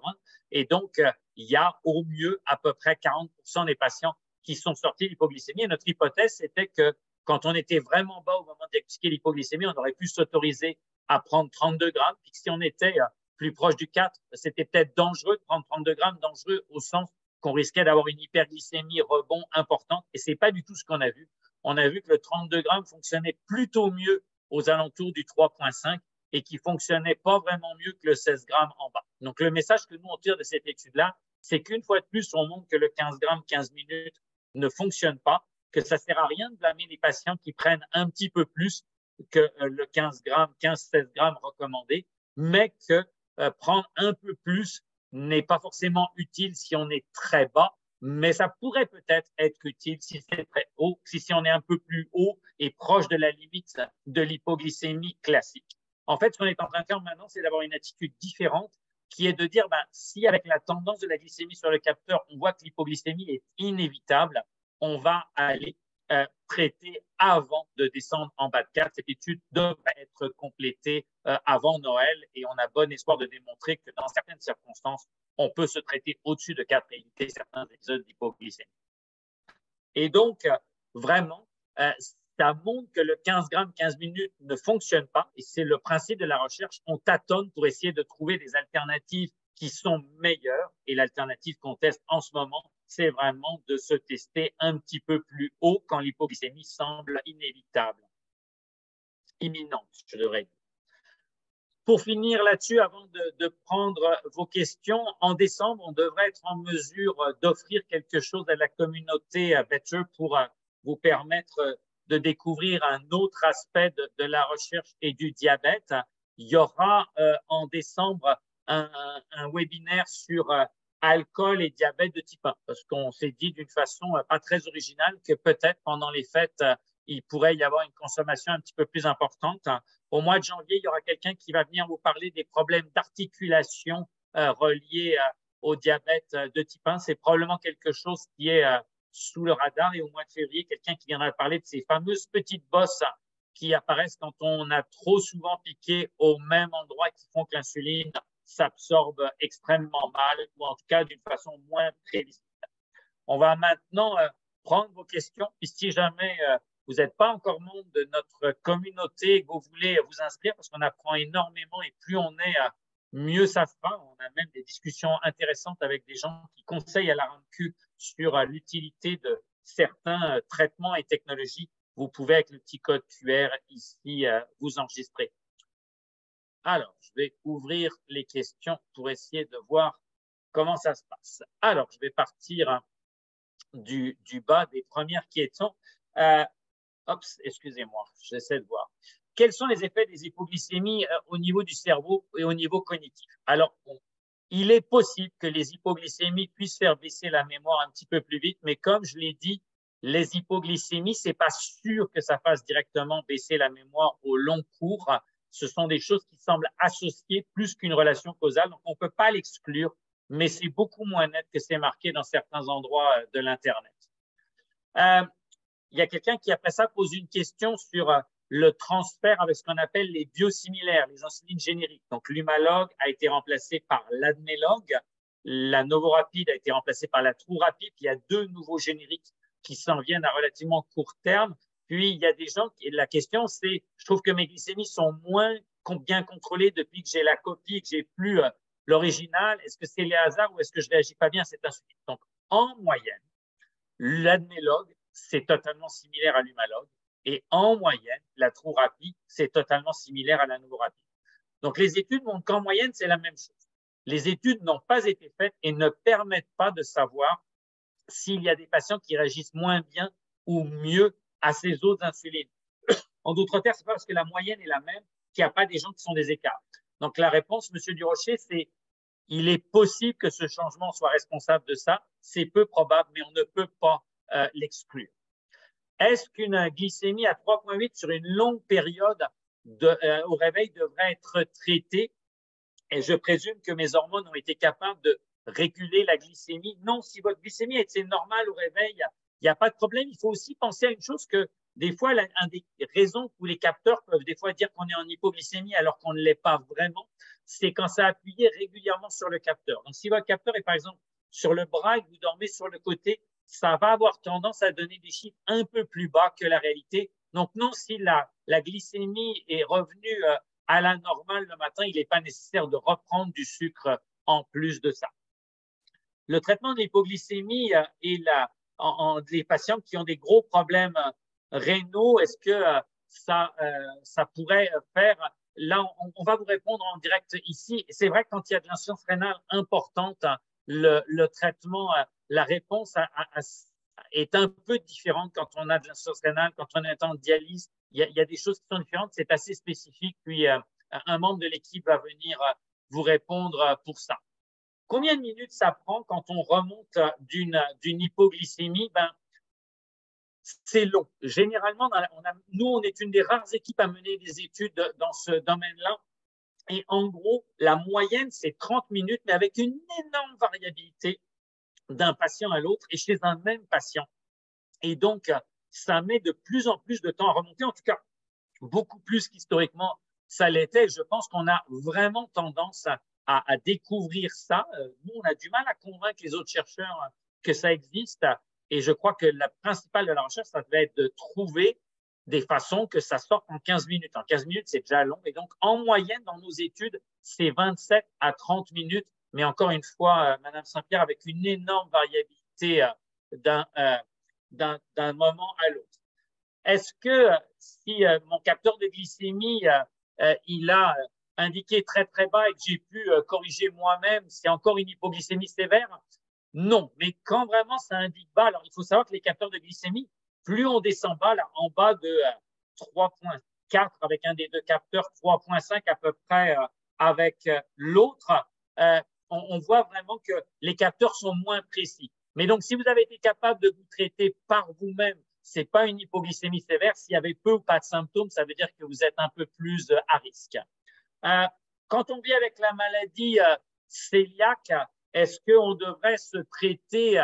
Et donc, il y a au mieux à peu près 40% des patients qui sont sortis d'hypoglycémie. Et notre hypothèse, c'était que quand on était vraiment bas au moment de diagnostiquer l'hypoglycémie, on aurait pu s'autoriser à prendre 32 grammes. Puis si on était plus proche du 4, c'était peut-être dangereux de prendre 32 grammes, dangereux au sens qu'on risquait d'avoir une hyperglycémie rebond importante. Et ce n'est pas du tout ce qu'on a vu. On a vu que le 32 grammes fonctionnait plutôt mieux aux alentours du 3,5 et qui fonctionnait pas vraiment mieux que le 16 grammes en bas. Donc, le message que nous, on tire de cette étude-là, c'est qu'une fois de plus, on montre que le 15 grammes, 15 minutes ne fonctionne pas, que ça ne sert à rien de blâmer les patients qui prennent un petit peu plus que le 15 grammes, 15-16 grammes recommandé, mais que prendre un peu plus n'est pas forcément utile si on est très bas, mais ça pourrait peut-être être utile si c'est très haut, si on est un peu plus haut et proche de la limite de l'hypoglycémie classique. En fait, ce qu'on est en train de faire maintenant, c'est d'avoir une attitude différente qui est de dire, si avec la tendance de la glycémie sur le capteur, on voit que l'hypoglycémie est inévitable, on va aller traiter avant de descendre en bas de 4. Cette étude devrait être complétée avant Noël et on a bon espoir de démontrer que dans certaines circonstances, on peut se traiter au-dessus de 4 et éviter certains épisodes d'hypoglycémie. Et donc, vraiment, ça montre que le 15 grammes, 15 minutes ne fonctionne pas et c'est le principe de la recherche. On tâtonne pour essayer de trouver des alternatives qui sont meilleures et l'alternative qu'on teste en ce moment, c'est vraiment de se tester un petit peu plus haut quand l'hypoglycémie semble inévitable, imminente, je devrais dire. Pour finir là-dessus, avant de prendre vos questions, en décembre, on devrait être en mesure d'offrir quelque chose à la communauté Better pour vous permettre de découvrir un autre aspect de la recherche et du diabète. Il y aura en décembre un webinaire sur alcool et diabète de type 1, parce qu'on s'est dit d'une façon pas très originale que peut-être pendant les fêtes, il pourrait y avoir une consommation un petit peu plus importante. Au mois de janvier, il y aura quelqu'un qui va venir vous parler des problèmes d'articulation reliés au diabète de type 1. C'est probablement quelque chose qui est sous le radar. Et au mois de février, quelqu'un qui viendra parler de ces fameuses petites bosses qui apparaissent quand on a trop souvent piqué au même endroit, qui font que l'insuline s'absorbe extrêmement mal, ou en tout cas d'une façon moins prévisible. On va maintenant prendre vos questions. Et si jamais vous n'êtes pas encore membre de notre communauté et que vous voulez vous inscrire, parce qu'on apprend énormément et plus on est, mieux ça sera. On a même des discussions intéressantes avec des gens qui conseillent à la RAMQ sur l'utilité de certains traitements et technologies. Vous pouvez, avec le petit code QR ici, vous enregistrer. Alors, je vais ouvrir les questions pour essayer de voir comment ça se passe. Alors, je vais partir du bas des premières questions. Excusez-moi, j'essaie de voir. Quels sont les effets des hypoglycémies au niveau du cerveau et au niveau cognitif? Alors, il est possible que les hypoglycémies puissent faire baisser la mémoire un petit peu plus vite, mais comme je l'ai dit, les hypoglycémies, c'est pas sûr que ça fasse directement baisser la mémoire au long cours. Ce sont des choses qui semblent associées plus qu'une relation causale, donc on ne peut pas l'exclure, mais c'est beaucoup moins net que c'est marqué dans certains endroits de l'Internet. Il y a quelqu'un qui, après ça, pose une question sur le transfert avec ce qu'on appelle les biosimilaires, les insulines génériques. Donc, l'Humalog a été remplacé par l'Admelog, la Novorapid a été remplacée par la Trurapid, puis il y a 2 nouveaux génériques qui s'en viennent à relativement court terme. Puis, il y a des gens qui, la question, c'est, je trouve que mes glycémies sont moins bien contrôlées depuis que j'ai la copie, que j'ai plus l'original. Est-ce que c'est les hasards ou est-ce que je réagis pas bien à cette insuline? Donc, en moyenne, l'Admelog, c'est totalement similaire à l'Humalog. Et en moyenne, la Trurapid, c'est totalement similaire à la Novorapid. Donc, les études montrent qu'en moyenne, c'est la même chose. Les études n'ont pas été faites et ne permettent pas de savoir s'il y a des patients qui réagissent moins bien ou mieux à ces autres insulines. En d'autres termes, ce n'est pas parce que la moyenne est la même qu'il n'y a pas des gens qui sont des écarts. Donc, la réponse, M. Durocher, c'est il est possible que ce changement soit responsable de ça. C'est peu probable, mais on ne peut pas l'exclure. Est-ce qu'une glycémie à 3,8 sur une longue période au réveil devrait être traitée? Et je présume que mes hormones ont été capables de réguler la glycémie. Non, si votre glycémie est normale au réveil, il n'y a pas de problème. Il faut aussi penser à une chose que des fois, une des raisons où les capteurs peuvent des fois dire qu'on est en hypoglycémie alors qu'on ne l'est pas vraiment, c'est quand ça a appuyé régulièrement sur le capteur. Donc, si votre capteur est par exemple sur le bras et que vous dormez sur le côté, ça va avoir tendance à donner des chiffres un peu plus bas que la réalité. Donc, non, si la glycémie est revenue à la normale le matin, il n'est pas nécessaire de reprendre du sucre en plus de ça. Le traitement de l'hypoglycémie et les patients qui ont des gros problèmes rénaux, est-ce que ça pourrait faire? Là, on va vous répondre en direct ici. C'est vrai que quand il y a de l'insuffisance rénale importante, le traitement, la réponse est un peu différente quand on a de l'insuffisance rénale, quand on est en dialyse. Il y a des choses qui sont différentes, c'est assez spécifique. Puis, un membre de l'équipe va venir vous répondre pour ça. Combien de minutes ça prend quand on remonte d'une hypoglycémie? C'est long. Généralement, nous, on est une des rares équipes à mener des études dans ce domaine-là. Et en gros, la moyenne, c'est 30 minutes, mais avec une énorme variabilité d'un patient à l'autre et chez un même patient. Et donc, ça met de plus en plus de temps à remonter, en tout cas, beaucoup plus qu'historiquement ça l'était. Je pense qu'on a vraiment tendance à découvrir ça. Nous, on a du mal à convaincre les autres chercheurs que ça existe. Et je crois que la principale de la recherche, ça devait être de trouver des façons que ça sorte en 15 minutes. En 15 minutes, c'est déjà long. Et donc, en moyenne, dans nos études, c'est 27 à 30 minutes. Mais encore une fois, Madame Saint-Pierre, avec une énorme variabilité d'un moment à l'autre. Est-ce que si mon capteur de glycémie, il a indiqué très, très bas et que j'ai pu corriger moi-même, c'est encore une hypoglycémie sévère? Non, mais quand vraiment ça indique bas, alors il faut savoir que les capteurs de glycémie, plus on descend bas, là, en bas de 3,4 avec un des deux capteurs, 3,5 à peu près avec l'autre, on voit vraiment que les capteurs sont moins précis. Mais donc, si vous avez été capable de vous traiter par vous-même, ce n'est pas une hypoglycémie sévère. S'il y avait peu ou pas de symptômes, ça veut dire que vous êtes un peu plus à risque. Quand on vit avec la maladie cœliaque, est-ce qu'on devrait se traiter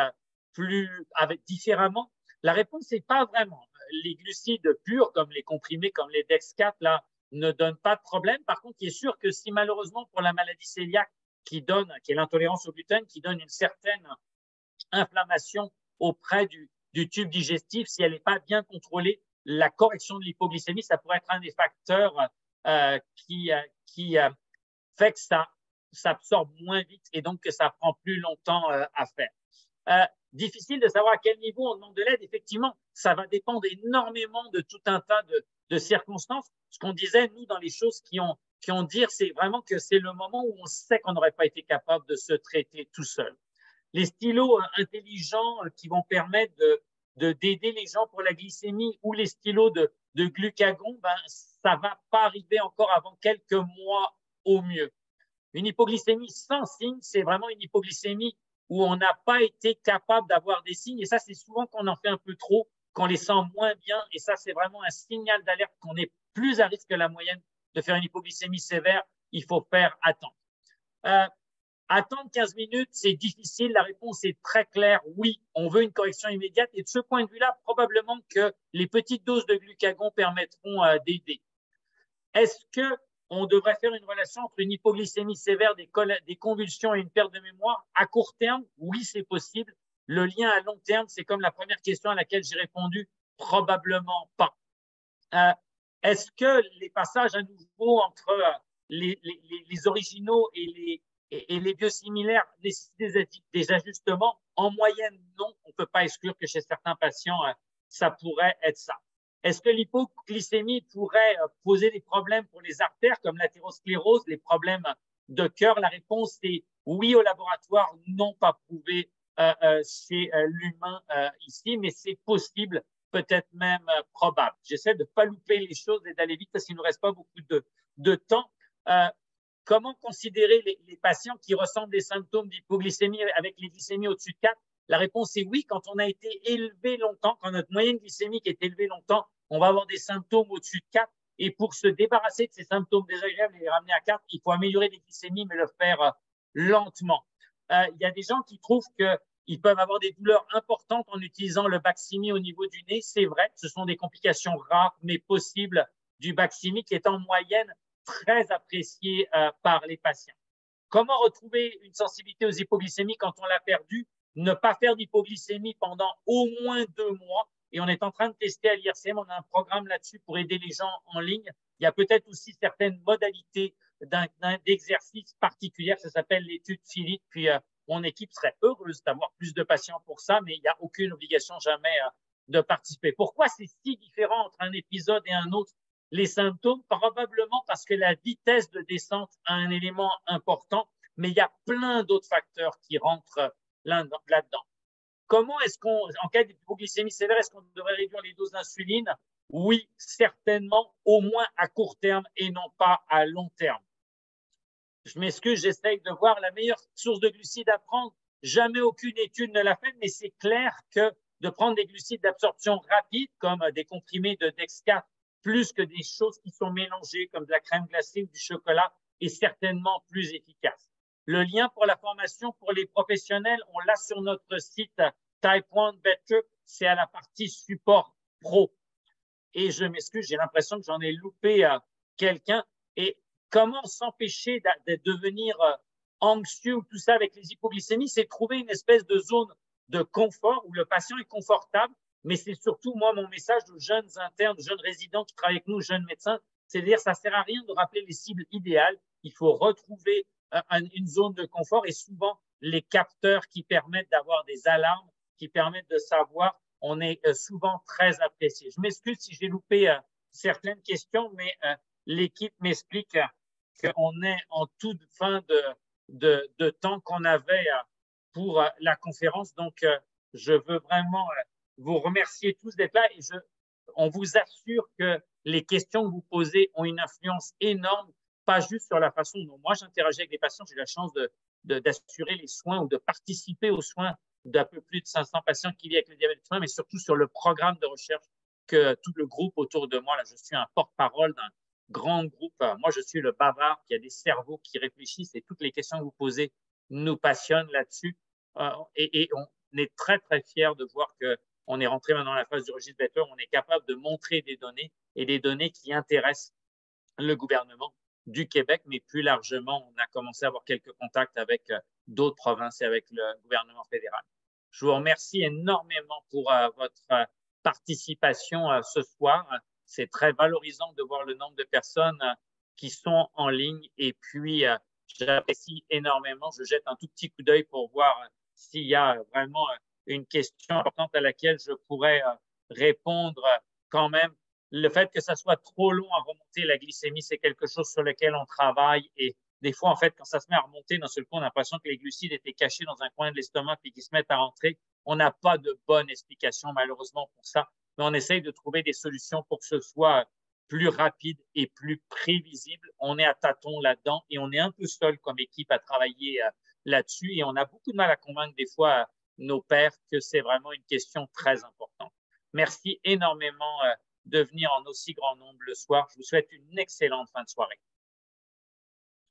différemment? La réponse n'est pas vraiment. Les glucides purs, comme les comprimés, comme les Dex4, là, ne donnent pas de problème. Par contre, il est sûr que si malheureusement pour la maladie cœliaque, qui est l'intolérance au gluten, qui donne une certaine inflammation auprès du tube digestif, si elle n'est pas bien contrôlée, la correction de l'hypoglycémie, ça pourrait être un des facteurs qui fait que ça s'absorbe moins vite et donc que ça prend plus longtemps à faire. Difficile de savoir à quel niveau on demande de l'aide. Effectivement, ça va dépendre énormément de tout un tas de circonstances. Ce qu'on disait, nous, dans les choses qui ont dire, c'est vraiment que c'est le moment où on sait qu'on n'aurait pas été capable de se traiter tout seul. Les stylos intelligents qui vont permettre d'aider les gens pour la glycémie ou les stylos de glucagon, ça ne va pas arriver encore avant quelques mois au mieux. Une hypoglycémie sans signe, c'est vraiment une hypoglycémie où on n'a pas été capable d'avoir des signes. Et ça, c'est souvent qu'on en fait un peu trop, qu'on les sent moins bien. Et ça, c'est vraiment un signal d'alerte qu'on est plus à risque que la moyenne de faire une hypoglycémie sévère. Il faut faire attendre. Attendre 15 minutes, c'est difficile. La réponse est très claire. Oui, on veut une correction immédiate. Et de ce point de vue-là, probablement que les petites doses de glucagon permettront d'aider. Est-ce qu'on devrait faire une relation entre une hypoglycémie sévère, des convulsions et une perte de mémoire? À court terme, oui, c'est possible. Le lien à long terme, c'est comme la première question à laquelle j'ai répondu, probablement pas. Est-ce que les passages à nouveau entre les originaux et les biosimilaires nécessitent des ajustements? En moyenne, non. On ne peut pas exclure que chez certains patients, ça pourrait être ça. Est-ce que l'hypoglycémie pourrait poser des problèmes pour les artères comme l'athérosclérose, les problèmes de cœur? La réponse est oui au laboratoire, non pas prouvé chez l'humain ici, mais c'est possible, peut-être même probable. J'essaie de ne pas louper les choses et d'aller vite parce qu'il ne nous reste pas beaucoup de temps. Comment considérer les patients qui ressentent des symptômes d'hypoglycémie avec les glycémies au-dessus de 4? La réponse est oui. Quand on a été élevé longtemps, quand notre moyenne glycémique est élevée longtemps, on va avoir des symptômes au-dessus de 4. Et pour se débarrasser de ces symptômes désagréables et les ramener à 4, il faut améliorer les glycémies, mais le faire lentement. Il y a des gens qui trouvent qu'ils peuvent avoir des douleurs importantes en utilisant le Baqsimi au niveau du nez. C'est vrai, ce sont des complications rares, mais possibles du Baqsimi qui est en moyenne très apprécié par les patients. Comment retrouver une sensibilité aux hypoglycémies quand on l'a perdue? Ne pas faire d'hypoglycémie pendant au moins 2 mois. Et on est en train de tester à l'IRCM, on a un programme là-dessus pour aider les gens en ligne. Il y a peut-être aussi certaines modalités d'exercice particulières, ça s'appelle l'étude Philippe. Puis mon équipe serait heureuse d'avoir plus de patients pour ça, mais il n'y a aucune obligation jamais de participer. Pourquoi c'est si différent entre un épisode et un autre? Les symptômes, probablement parce que la vitesse de descente a un élément important, mais il y a plein d'autres facteurs qui rentrent là-dedans. Comment est-ce en cas d'hypoglycémie sévère, est-ce qu'on devrait réduire les doses d'insuline? Oui, certainement, au moins à court terme et non pas à long terme. Je m'excuse, j'essaye de voir la meilleure source de glucides à prendre. Jamais aucune étude ne l'a fait, mais c'est clair que de prendre des glucides d'absorption rapide, comme des comprimés de Dex4, plus que des choses qui sont mélangées, comme de la crème glacée ou du chocolat, est certainement plus efficace. Le lien pour la formation pour les professionnels, on l'a sur notre site Type 1 Better, c'est à la partie support pro. Et je m'excuse, j'ai l'impression que j'en ai loupé quelqu'un. Et comment s'empêcher de devenir anxieux ou tout ça avec les hypoglycémies? C'est trouver une espèce de zone de confort où le patient est confortable. Mais c'est surtout, moi, mon message aux jeunes internes, aux jeunes résidents qui travaillent avec nous, aux jeunes médecins, c'est de dire ça ne sert à rien de rappeler les cibles idéales. Il faut retrouver une zone de confort et souvent les capteurs qui permettent d'avoir des alarmes, qui permettent de savoir, on est souvent très apprécié. Je m'excuse si j'ai loupé certaines questions, mais l'équipe m'explique qu'on est en toute fin de temps qu'on avait pour la conférence. Donc, je veux vraiment vous remercier tous d'être là et on vous assure que les questions que vous posez ont une influence énorme, pas juste sur la façon dont moi j'interagis avec les patients. J'ai la chance d'assurer les soins ou de participer aux soins d'un peu plus de 500 patients qui vivent avec le diabète type 1, mais surtout sur le programme de recherche que tout le groupe autour de moi, là, je suis un porte-parole d'un grand groupe. Moi, je suis le bavard qui a des cerveaux qui réfléchissent et toutes les questions que vous posez nous passionnent là-dessus. Et on est très, très fiers de voir qu'on est rentré maintenant dans la phase du registre Better. On est capable de montrer des données et des données qui intéressent le gouvernement du Québec, mais plus largement, on a commencé à avoir quelques contacts avec d'autres provinces et avec le gouvernement fédéral. Je vous remercie énormément pour votre participation ce soir. C'est très valorisant de voir le nombre de personnes qui sont en ligne et puis j'apprécie énormément. Je jette un tout petit coup d'œil pour voir s'il y a vraiment une question importante à laquelle je pourrais répondre quand même. Le fait que ça soit trop long à remonter la glycémie, c'est quelque chose sur lequel on travaille. Et des fois, en fait, quand ça se met à remonter, d'un seul coup, on a l'impression que les glucides étaient cachés dans un coin de l'estomac puis qu'ils se mettent à rentrer. On n'a pas de bonne explication, malheureusement, pour ça. Mais on essaye de trouver des solutions pour que ce soit plus rapide et plus prévisible. On est à tâtons là-dedans et on est un peu seul comme équipe à travailler là-dessus. Et on a beaucoup de mal à convaincre des fois nos pairs que c'est vraiment une question très importante. Merci énormément de venir en aussi grand nombre le soir. Je vous souhaite une excellente fin de soirée,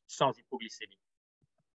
sans hypoglycémie.